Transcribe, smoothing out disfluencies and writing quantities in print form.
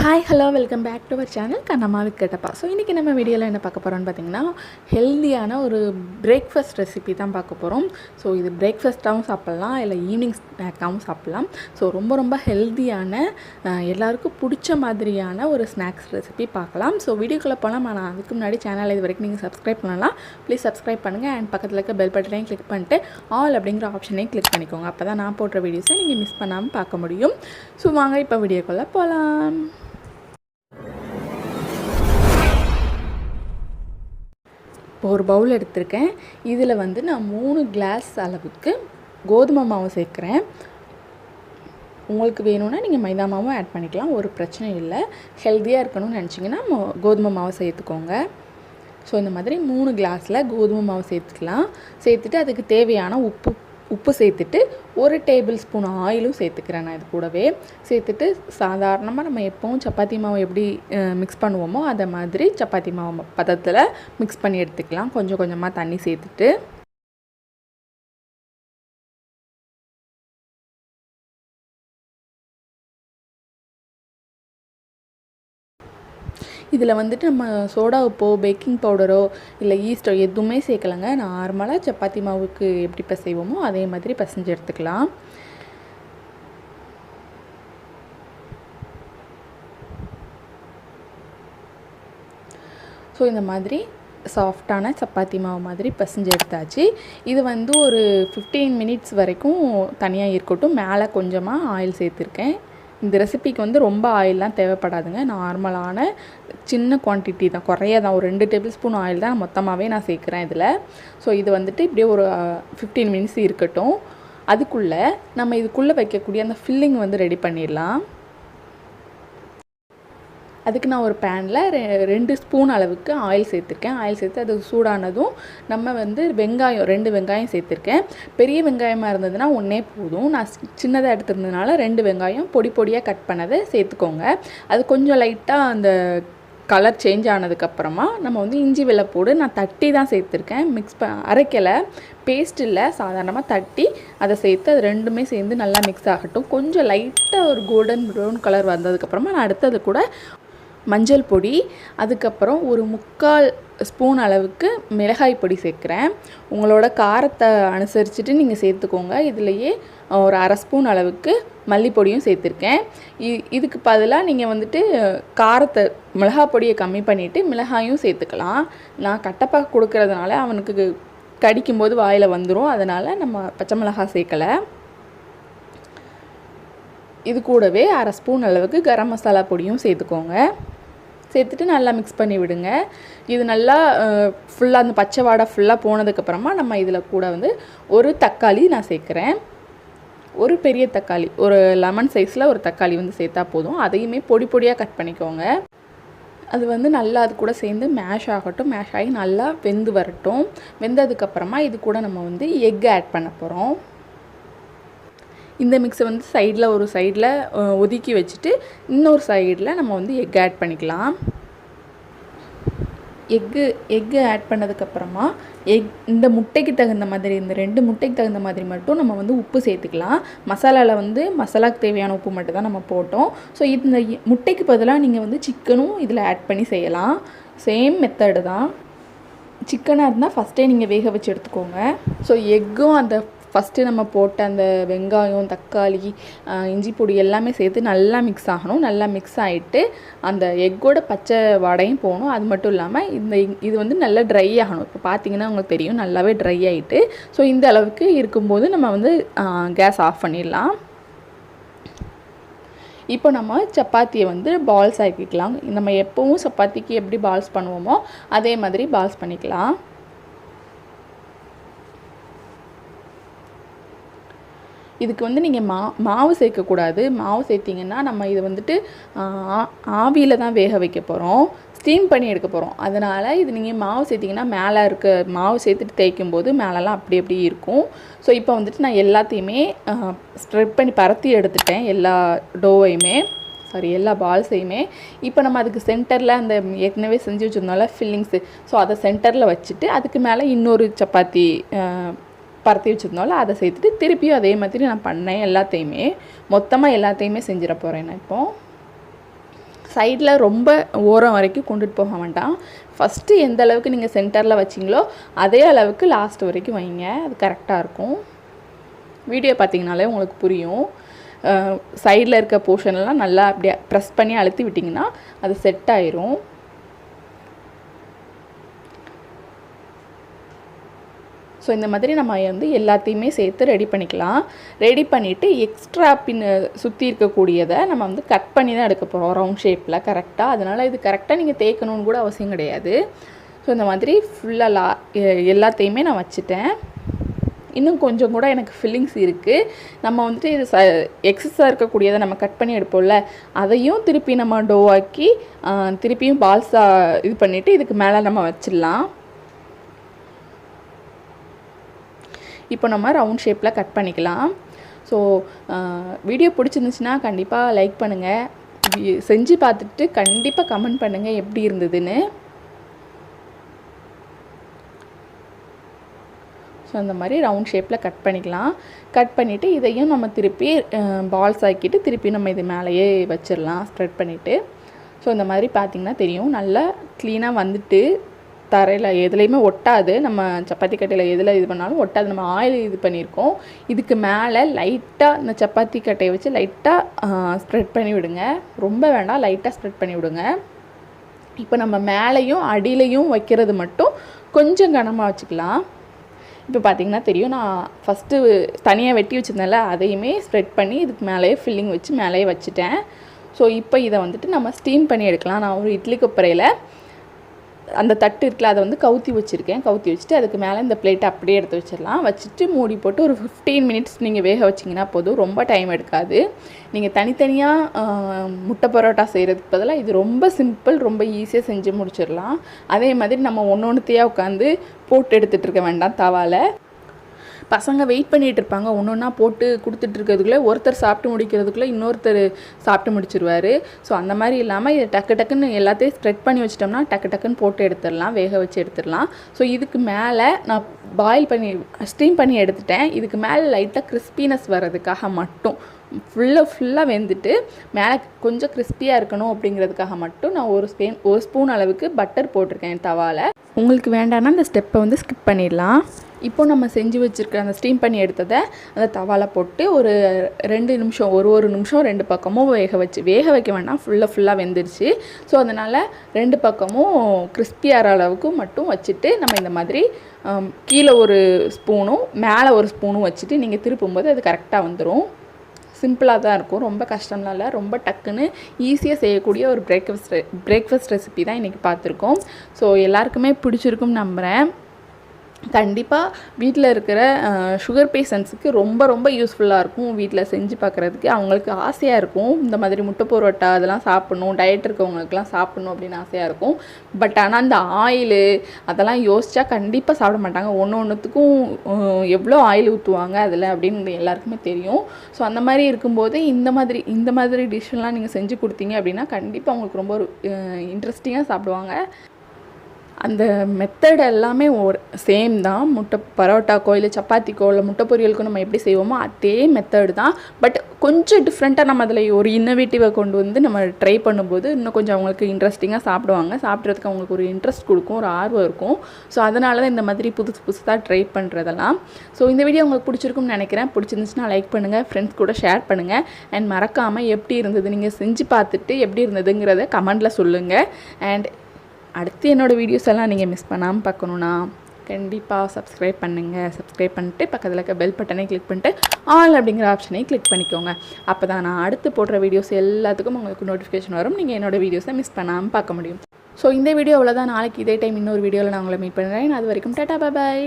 Hi hello welcome back to our channel kannammaKattappa. So இன்றைக்கி நம்ம வீடியோவில் என்ன பார்க்க போகிறோம்னு பார்த்திங்கன்னா ஹெல்த்தியான ஒரு பிரேக்ஃபாஸ்ட் ரெசிபி தான் பார்க்க போகிறோம். ஸோ இது பிரேக்ஃபாஸ்ட்டாகவும் சாப்பிட்லாம், இல்லை ஈவினிங் ஸ்நாக்காகவும் சாப்பிட்லாம். ஸோ ரொம்ப ஹெல்த்தியான எல்லாருக்கும் பிடிச்ச மாதிரியான ஒரு ஸ்நாக்ஸ் ரெசிபி பார்க்கலாம். ஸோ வீடியோக்குள்ளே போகலாம். நான் அதுக்கு முன்னாடி சேனல் இது வரைக்கும் நீங்கள் சப்ஸ்கிரைப் பண்ணலாம், ப்ளீஸ் சப்ஸ்கிரைப் பண்ணுங்கள். அண்ட் பக்கத்தில் இருக்க பெல் பட்டனையும் கிளிக் பண்ணிட்டு ஆல் அப்படிங்கிற ஆப்ஷனையும் கிளிக் பண்ணிக்கோங்க. அப்போ தான் நான் போடுற வீடியோஸை நீங்கள் மிஸ் பண்ணாமல் பார்க்க முடியும். ஸோ வாங்க இப்போ வீடியோக்குள்ளே போகலாம். இப்போ ஒரு பவுல் எடுத்திருக்கேன். இதில் நான் 3 கிளாஸ் அளவுக்கு கோதுமை மாவு சேர்க்குறேன். உங்களுக்கு வேணும்னா நீங்கள் மைதா மாவும் ஆட் பண்ணிக்கலாம், ஒரு பிரச்சனையும் இல்லை. ஹெல்த்தியாக இருக்கணும்னு நினச்சிங்கன்னா கோதுமை மாவு சேர்த்துக்கோங்க. ஸோ இந்த மாதிரி 3 கிளாஸில் கோதுமை மாவு சேர்த்துக்கலாம். சேர்த்துட்டு அதுக்கு தேவையான உப்பு சேர்த்துட்டு 1 டேபிள் ஸ்பூன் ஆயிலும் சேர்த்துக்கிறேன். நான் இது கூடவே சேர்த்துட்டு சாதாரணமாக நம்ம எப்போவும் சப்பாத்தி மாவு எப்படி மிக்ஸ் பண்ணுவோமோ அதை மாதிரி சப்பாத்தி மாவு பதத்தில் மிக்ஸ் பண்ணி எடுத்துக்கலாம். கொஞ்சம் கொஞ்சமாக தண்ணி சேர்த்துட்டு இதில் நம்ம சோடா உப்போ பேக்கிங் பவுடரோ இல்லை ஈஸ்டோ எதுவுமே சேர்க்கலைங்க. நார்மலாக சப்பாத்தி மாவுக்கு எப்படி பிசைவோமோ அதே மாதிரி பிசைஞ்சு எடுத்துக்கலாம். ஸோ இந்த மாதிரி சாஃப்டான சப்பாத்தி மாவு மாதிரி பிசைஞ்சு எடுத்தாச்சு. இது ஒரு 15 மினிட்ஸ் வரைக்கும் தனியாக இருக்கட்டும். மேலே கொஞ்சமாக ஆயில் சேர்த்துருக்கேன். இந்த ரெசிபிக்கு ரொம்ப ஆயிலெலாம் தேவைப்படாதுங்க. நார்மலான சின்ன குவான்டிட்டி தான், குறைய தான். ஒரு 2 டேபிள் ஸ்பூன் ஆயில் தான் மொத்தமாகவே நான் சேர்க்குறேன் இதில். ஸோ இது இப்படியே ஒரு 15 மினிட்ஸ் இருக்கட்டும். அதுக்குள்ளே நம்ம இதுக்குள்ளே வைக்கக்கூடிய அந்த ஃபில்லிங் ரெடி பண்ணிடலாம். அதுக்கு நான் ஒரு பேனில் 2 ஸ்பூன் அளவுக்கு ஆயில் சேர்த்துருக்கேன். ஆயில் சேர்த்து அது சூடானதும் நம்ம வெங்காயம் 2 வெங்காயம் சேர்த்துருக்கேன். பெரிய வெங்காயமாக இருந்ததுன்னா ஒன்றே போதும். நான் சின்னதாக எடுத்துருந்ததுனால 2 வெங்காயம் பொடியாக கட் பண்ணதை சேர்த்துக்கோங்க. அது கொஞ்சம் லைட்டாக அந்த கலர் சேஞ்ச் ஆனதுக்கப்புறமா நம்ம இஞ்சி வெள்ளைப்பூடு நான் தட்டி தான் சேர்த்துருக்கேன். அரைக்கலை, பேஸ்ட் இல்லை, சாதாரணமாக தட்டி அதை சேர்த்து அது ரெண்டுமே சேர்ந்து நல்லா மிக்ஸ் ஆகட்டும். கொஞ்சம் லைட்டாக ஒரு கோல்டன் ப்ரௌன் கலர் வந்ததுக்கப்புறமா நான் அடுத்தது கூட மஞ்சள் பொடி, அதுக்கப்புறம் ஒரு 3/4 ஸ்பூன் அளவுக்கு மிளகாய் பொடி சேர்க்குறேன். உங்களோட காரத்தை அனுசரிச்சுட்டு நீங்கள் சேர்த்துக்கோங்க. இதுலேயே ஒரு 1/2 ஸ்பூன் அளவுக்கு மல்லிப்பொடியும் சேர்த்துருக்கேன். இதுக்கு பதிலாக நீங்கள் காரத்தை மிளகாய் பொடியை கம்மி பண்ணிவிட்டு மிளகாயும் சேர்த்துக்கலாம். நான் கட்டப்பா கொடுக்கறதுனால அவனுக்கு கடிக்கும்போது வாயில் வந்துடும், அதனால் நம்ம பச்சை மிளகாய் சேர்க்கலை. இது கூடவே 1/2 ஸ்பூன் அளவுக்கு கரம் மசாலா பொடியும் சேர்த்துக்கோங்க. சேர்த்துட்டு நல்லா மிக்ஸ் பண்ணி விடுங்க. இது நல்லா ஃபுல்லாக அந்த பச்சை வாடை ஃபுல்லாக போனதுக்கப்புறமா நம்ம இதில் கூட ஒரு தக்காளி நான் சேர்க்குறேன். ஒரு பெரிய தக்காளி, ஒரு லெமன் சைஸில் ஒரு தக்காளி சேர்த்தா போதும். அதையுமே பொடியாக கட் பண்ணிக்கோங்க. அது நல்லா அது கூட சேர்ந்து மேஷ் ஆகட்டும். மேஷ் ஆகி நல்லா வெந்து வரட்டும். வெந்ததுக்கப்புறமா இது கூட நம்ம எக் ஆட் பண்ண போகிறோம். இந்த மிக்ஸை சைடில் ஒரு சைடில் ஒதுக்கி வச்சுட்டு இன்னொரு சைடில் நம்ம எக் ஆட் பண்ணிக்கலாம். எக்கு ஆட் பண்ணதுக்கப்புறமா இந்த முட்டைக்கு தகுந்த மாதிரி, இந்த 2 முட்டைக்கு தகுந்த மாதிரி மட்டும் நம்ம உப்பு சேர்த்துக்கலாம். மசாலாவில் மசாலாவுக்கு தேவையான உப்பு மட்டும் தான் நம்ம போட்டோம். ஸோ இந்த முட்டைக்கு பதிலாக நீங்கள் சிக்கனும் இதில் ஆட் பண்ணி செய்யலாம். சேம் மெத்தடு தான். சிக்கனாக இருந்தால் ஃபஸ்ட்டே நீங்கள் வேக வச்சு எடுத்துக்கோங்க. ஸோ எக்கும் அந்த ஃபஸ்ட்டு நம்ம போட்ட அந்த வெங்காயம், தக்காளி, இஞ்சி பொடி எல்லாமே சேர்த்து நல்லா மிக்ஸ் ஆகணும். நல்லா மிக்ஸ் ஆகிட்டு அந்த எக்கோட பச்சை வாடையும் போகணும். அது மட்டும் இல்லாமல் இது நல்லா ட்ரை ஆகணும். இப்போ பார்த்தீங்கன்னா உங்களுக்கு தெரியும், நல்லாவே ட்ரை ஆகிட்டு. ஸோ இந்த அளவுக்கு இருக்கும்போது நம்ம கேஸ் ஆஃப் பண்ணிடலாம். இப்போ நம்ம சப்பாத்தியை பால்ஸ் ஆக்கிக்கலாம். நம்ம எப்போவும் சப்பாத்திக்கு எப்படி பால்ஸ் பண்ணுவோமோ அதே மாதிரி பால்ஸ் பண்ணிக்கலாம். இதுக்கு நீங்கள் மாவு சேர்க்கக்கூடாது. மாவு சேர்த்திங்கன்னா நம்ம இது ஆவியில் தான் வேக வைக்க போகிறோம், ஸ்டீம் பண்ணி எடுக்க போகிறோம். அதனால் இது நீங்கள் மாவு சேர்த்திங்கன்னா மேலே இருக்க மாவு சேர்த்துட்டு தேய்க்கும் போது மேலெலாம் அப்படி இருக்கும். ஸோ இப்போ நான் எல்லாத்தையுமே ஸ்ப்ரெட் பண்ணி பரத்தி எடுத்துட்டேன், எல்லா டோவையுமே, எல்லா பால்ஸையுமே. இப்போ நம்ம அதுக்கு சென்டரில் அந்த ஏற்கனவே செஞ்சு வச்சுருந்தோம்ல ஃபில்லிங்ஸு, ஸோ அதை சென்டரில் வச்சுட்டு அதுக்கு மேலே இன்னொரு சப்பாத்தி பரத்தி வச்சுருந்தோம்ல அதை சேர்த்துட்டு திருப்பியும் அதே மாதிரி நான் பண்ணேன். எல்லாத்தையுமே மொத்தமாக எல்லாத்தையுமே செஞ்சிட போகிறேன் நான் இப்போது. சைடில் ரொம்ப ஓரம் வரைக்கும் கொண்டுட்டு போக வேண்டாம். ஃபஸ்ட்டு எந்த அளவுக்கு நீங்கள் சென்டரில் வச்சிங்களோ அதே அளவுக்கு லாஸ்ட் வரைக்கும் வைங்க, அது கரெக்டாக இருக்கும். வீடியோ பார்த்தீங்கனாலே உங்களுக்கு புரியும். சைடில் இருக்க போர்ஷன்லாம் நல்லா அப்படியே ப்ரெஸ் பண்ணி அழுத்தி விட்டிங்கன்னா அது செட் ஆயிரும். ஸோ இந்த மாதிரி நம்ம வந்து எல்லாத்தையுமே சேர்த்து ரெடி பண்ணிக்கலாம். ரெடி பண்ணிவிட்டு எக்ஸ்ட்ரா சுற்றி இருக்கக்கூடியதை நம்ம வந்து கட் பண்ணி தான் எடுக்க போகிறோம் ரவுண்ட் ஷேப்பில் கரெக்டாக. அதனால் இது கரெக்டாக நீங்கள் தேய்க்கணும்னு கூட அவசியம் கிடையாது. ஸோ இந்த மாதிரி ஃபுல்லாக எல்லாத்தையுமே நான் வச்சுட்டேன். இன்னும் கொஞ்சம் கூட எனக்கு ஃபில்லிங்ஸ் இருக்குது. நம்ம வந்துட்டு இது எக்ஸஸாக இருக்கக்கூடியதை நம்ம கட் பண்ணி எடுப்போம்ல, அதையும் திருப்பி நம்ம டோவாக்கி திருப்பியும் பால்ஸாக இது பண்ணிவிட்டு இதுக்கு மேலே நம்ம வச்சிடலாம். இப்போ நம்ம ரவுண்ட் ஷேப்பில் கட் பண்ணிக்கலாம். ஸோ வீடியோ பிடிச்சிருந்துச்சுன்னா கண்டிப்பாக லைக் பண்ணுங்கள், செஞ்சு பார்த்துட்டு கண்டிப்பாக கமெண்ட் பண்ணுங்கள் எப்படி இருந்ததுன்னு. ஸோ அந்த மாதிரி ரவுண்ட் ஷேப்பில் கட் பண்ணிக்கலாம். கட் பண்ணிவிட்டு இதையும் நம்ம திருப்பி பால்ஸ் ஆக்கிட்டு திருப்பி நம்ம இது மேலேயே வச்சிடலாம் ஸ்ப்ரெட் பண்ணிவிட்டு. ஸோ இந்த மாதிரி பார்த்திங்கன்னா தெரியும், நல்லா க்ளீனாக வந்துட்டு தரையில் எதுலேயுமே ஒட்டாது. நம்ம சப்பாத்தி கட்டையில் எதில் இது பண்ணாலும் ஒட்டாது. நம்ம ஆயில் இது பண்ணியிருக்கோம். இதுக்கு மேலே லைட்டாக இந்த சப்பாத்தி கட்டையை வச்சு லைட்டாக ஸ்ப்ரெட் பண்ணி விடுங்க, ரொம்ப வேண்டாம், லைட்டாக ஸ்ப்ரெட் பண்ணி விடுங்க. இப்போ நம்ம மேலேயும் அடியிலையும் வைக்கிறது மட்டும் கொஞ்சம் கனமாக வச்சுக்கலாம். இப்போ பார்த்திங்கன்னா தெரியும், நான் ஃபஸ்ட்டு தனியாக வெட்டி வச்சுருந்தேன்ல அதையுமே ஸ்ப்ரெட் பண்ணி இதுக்கு மேலேயே ஃபில்லிங் வச்சு மேலேயே வச்சுட்டேன். ஸோ இப்போ இதை வந்துட்டு நம்ம ஸ்டீம் பண்ணி எடுக்கலாம். நான் ஒரு இட்லி கொப்பரையில் அந்த தட்டு இருக்குல்ல அதை வந்து கவுத்தி வச்சுருக்கேன். கவுத்தி வச்சுட்டு அதுக்கு மேலே இந்த பிளேட்டை அப்படியே எடுத்து வச்சிடலாம். வச்சுட்டு மூடி போட்டு ஒரு 15 மினிட்ஸ் நீங்கள் வேக வச்சிங்கன்னா போதும், ரொம்ப டைம் எடுக்காது. நீங்கள் தனித்தனியாக முட்டை பரோட்டா செய்கிறதுக்கு பதிலாக இது ரொம்ப சிம்பிள், ரொம்ப ஈஸியாக செஞ்சு முடிச்சிடலாம். அதே மாதிரி நம்ம ஒன்றொன்றுத்தையாக உட்காந்து போட்டு எடுத்துகிட்டு இருக்க வேண்டாம் தவாவில். பசங்க வெயிட் பண்ணிகிட்டு இருப்பாங்க, ஒன்று ஒன்றா போட்டு கொடுத்துட்ருக்கிறதுக்குள்ளே ஒருத்தர் சாப்பிட்டு முடிக்கிறதுக்குள்ளே இன்னொருத்தர் சாப்பிட்டு முடிச்சிருவார். ஸோ அந்த மாதிரி இல்லாமல் இதை டக்கு டக்குன்னு எல்லாத்தையும் ஸ்ப்ரெட் பண்ணி வச்சிட்டோம்னா டக்கு டக்குன்னு போட்டு எடுத்துடலாம், வேக வச்சு எடுத்துடலாம். ஸோ இதுக்கு மேலே நான் ஸ்டீம் பண்ணி எடுத்துட்டேன். இதுக்கு மேலே லைட்டாக கிறிஸ்பினஸ் வர்றதுக்காக மட்டும் ஃபுல்லாக வெந்துட்டு மேலே கொஞ்சம் கிறிஸ்பியாக இருக்கணும் அப்படிங்கிறதுக்காக மட்டும் நான் ஒரு ஸ்பூன் அளவுக்கு பட்டர் போட்டிருக்கேன் தவாவில். உங்களுக்கு வேண்டாம்னா அந்த ஸ்டெப்பை வந்து ஸ்கிப் பண்ணிடலாம். இப்போ நம்ம செஞ்சு வச்சுருக்க அந்த ஸ்டீம் பண்ணி எடுத்ததை அந்த தவாவில் போட்டு ஒரு 2 நிமிஷம் ஒரு நிமிஷம் 2 பக்கமும் வேக வைக்க வேண்டாம், ஃபுல்லாக வெந்துருச்சு. ஸோ அதனால் 2 பக்கமும் கிறிஸ்பியாகிற அளவுக்கு மட்டும் வச்சுட்டு நம்ம இந்த மாதிரி கீழே ஒரு ஸ்பூனும் மேலே ஒரு ஸ்பூனும் வச்சுட்டு நீங்கள் திருப்பும்போது அது கரெக்டாக வந்துடும். சிம்பிளாக தான் இருக்கும், ரொம்ப கஷ்டம்லாம் இல்லை. ரொம்ப டக்குன்னு ஈஸியாக செய்யக்கூடிய ஒரு பிரேக்ஃபாஸ்ட் ரெசிபி தான் இன்றைக்கி பார்த்துருக்கோம். ஸோ எல்லாருக்குமே பிடிச்சிருக்கும்னு நம்புகிறேன். கண்டிப்பாக வீட்டில் இருக்கிற சுகர் பேஷண்ட்ஸுக்கு ரொம்ப யூஸ்ஃபுல்லாக இருக்கும். வீட்டில் செஞ்சு பார்க்குறதுக்கு அவங்களுக்கு ஆசையாக இருக்கும், இந்த மாதிரி முட்டை பரோட்டா அதெல்லாம் சாப்பிட்ணும், டயட் இருக்கவங்களுக்குலாம் சாப்பிட்ணும் அப்படின்னு ஆசையாக இருக்கும். பட் ஆனால் அந்த ஆயிலு அதெல்லாம் யோசித்தா கண்டிப்பாக சாப்பிட மாட்டாங்க. ஒன்றுத்துக்கும் எவ்வளோ ஆயில் ஊற்றுவாங்க அதில் அப்படின்னு எல்லாருக்குமே தெரியும். ஸோ அந்த மாதிரி இருக்கும்போது இந்த மாதிரி டிஷ்ஷெல்லாம் நீங்கள் செஞ்சு கொடுத்தீங்க அப்படின்னா கண்டிப்பாக அவங்களுக்கு ரொம்ப இன்ட்ரெஸ்டிங்காக சாப்பிடுவாங்க. அந்த மெத்தட் எல்லாமே சேம் தான். முட்டை பரோட்டாக்கோ இல்லை சப்பாத்திக்கோ இல்லை முட்டை பொரியலுக்கோ நம்ம எப்படி செய்வோமோ அதே மெத்தட் தான். பட் கொஞ்சம் டிஃப்ரெண்ட்டாக நம்ம அதில் ஒரு இன்னோவேட்டிவை கொண்டு வந்து நம்ம ட்ரை பண்ணும்போது இன்னும் கொஞ்சம் அவங்களுக்கு இன்ட்ரெஸ்டிங்காக சாப்பிடுவாங்க. சாப்பிட்றதுக்கு அவங்களுக்கு ஒரு இன்ட்ரெஸ்ட் கொடுக்கும், ஒரு ஆர்வம் இருக்கும். ஸோ அதனால தான் இந்த மாதிரி புதுசாக ட்ரை பண்ணுறதெல்லாம். ஸோ இந்த வீடியோ உங்களுக்கு பிடிச்சிருக்கும்னு நினைக்கிறேன். பிடிச்சிருந்துச்சுன்னா லைக் பண்ணுங்கள், ஃப்ரெண்ட்ஸ் கூட ஷேர் பண்ணுங்கள். அண்ட் மறக்காமல் எப்படி இருந்தது, நீங்கள் செஞ்சு பார்த்துட்டு எப்படி இருந்ததுங்கிறத கமெண்டில் சொல்லுங்கள். அண்ட் அடுத்து என்னோடய வீடியோஸ் எல்லாம் நீங்கள் மிஸ் பண்ணாமல் பார்க்கணுன்னா கண்டிப்பாக சப்ஸ்கிரைப் பண்ணுங்கள். சப்ஸ்கிரைப் பண்ணிட்டு பக்கத்தில் இருக்க பெல் பட்டனை கிளிக் பண்ணிட்டு ஆல் அப்படிங்கிற ஆப்ஷனை கிளிக் பண்ணிக்கோங்க. அப்போ தான் நான் அடுத்து போடுற வீடியோஸ் எல்லாத்துக்கும் உங்களுக்கு நோட்டிஃபிகேஷன் வரும், நீங்கள் என்னோடய வீடியோஸை மிஸ் பண்ணாமல் பார்க்க முடியும். ஸோ இந்த வீடியோ அவ்வளோதான். நாளைக்கு இதே டைம் இன்னொரு வீடியோவில் நான் உங்களை மீட் பண்ணுறேன். அது வரைக்கும் டாடா பாய்.